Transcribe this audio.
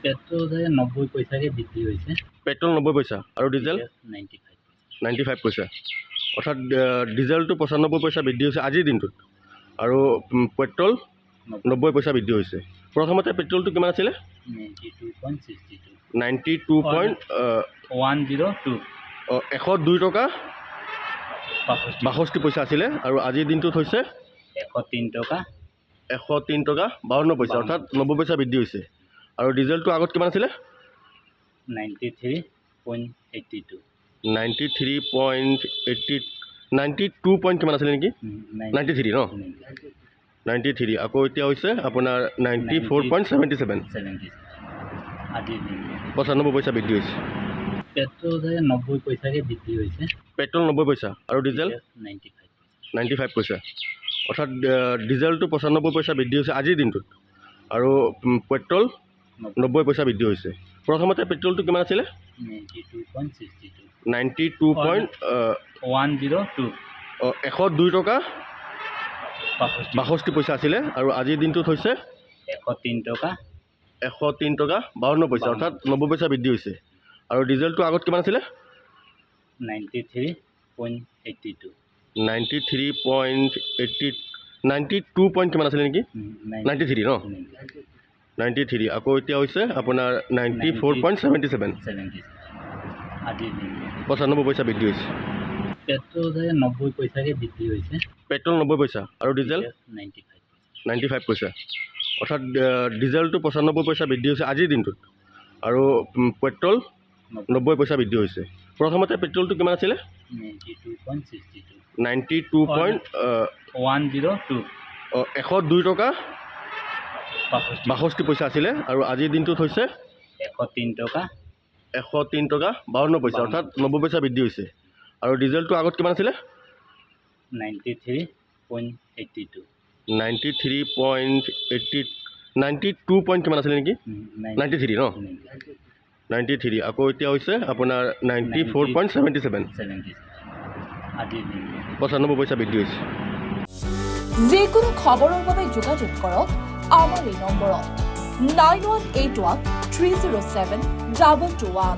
Petrol 90 পয়সাকে বৃদ্ধি হয়েছে। Petrol 90 পয়সা আৰু ডিজেল 95 95 পয়সা। পয়সা অৰ্থাৎ ডিজেলটো 95 পয়সা বৃদ্ধি হৈছে আজিৰ দিনটোত আৰু পেট্ৰল 90 পয়সা বৃদ্ধি হৈছে। প্ৰথমতে পেট্ৰলটো কিমান আছিলে 92.62 92 102 102 টকা 62 পইচা আছিলে আৰু আজিৰ দিনটোত হৈছে 103 টকা 103 টকা 52 পইচা অৰ্থাৎ 90 পইচা বৃদ্ধি হৈছে। আৰু ডিজেলটো আগত কিমান আছিলে 93.82 92 পইণ্ট কিমান আছিলে নেকি 93 ন 93 আকৌ এতিয়া হৈছে আপোনাৰ 94.77 আজিৰ দিন 95 পইচা বৃদ্ধি হৈছে। পেট্ৰোল 90 পয়সাকে বৃদ্ধি হয়েছে। পেট্ৰল 90 পইচা আৰু ডিজেল 95 পইচা অৰ্থাৎ ডিজেলটো 95 পইচা বৃদ্ধি হৈছে আজিৰ দিনটোত আৰু পেট্ৰল 90 পইচা বৃদ্ধি হৈছে। প্ৰথমতে পেট্ৰলটো কিমান আছিলে 92.62 102 102 টকা 62 পইচা আছিলে আৰু আজিৰ দিনটোত হৈছে 103 টকা 52 পইচা অৰ্থাৎ 90 পইচা বৃদ্ধি হৈছে। আৰু ডিজেলটো আগত কিমান আছিলে 93.82 92 পইণ্ট কিমান আছিলে নেকি 93 ন 93 আকৌ এতিয়া হৈছে আপোনাৰ 94.77 আজিৰ দিন 95 পইচা বৃদ্ধি হৈছে। পেট্ৰোল 90 পয়সাকে বৃদ্ধি হয়েছে। পেট্ৰল 90 পইচা আৰু ডিজেল 95 পইচা অৰ্থাৎ ডিজেলটো 95 পইচা বৃদ্ধি হৈছে আজিৰ দিনটোত আৰু পেট্ৰল 90 পইচা বৃদ্ধি হৈছে। প্ৰথমতে পেট্ৰলটো কিমান আছিলে 92.62 102 102 টকা 62 পইচা আছিলে আৰু আজিৰ দিনটোত হৈছে 103 টকা 52 পইচা অৰ্থাৎ 90 পইচা বৃদ্ধি হৈছে। আৰু ডিজেলটো আগত কিমান আছিলে 93.82 92 পইণ্ট কিমান আছিলে নেকি 93 ন 93 আকৌ এতিয়া হৈছে আপোনাৰ 94.77 আজিৰ দিন 95 পইচা বৃদ্ধি হৈছে। যিকোনো খবৰৰ বাবে যোগাযোগ কৰক আমাৰ এই নম্বৰত 9181 307 2221।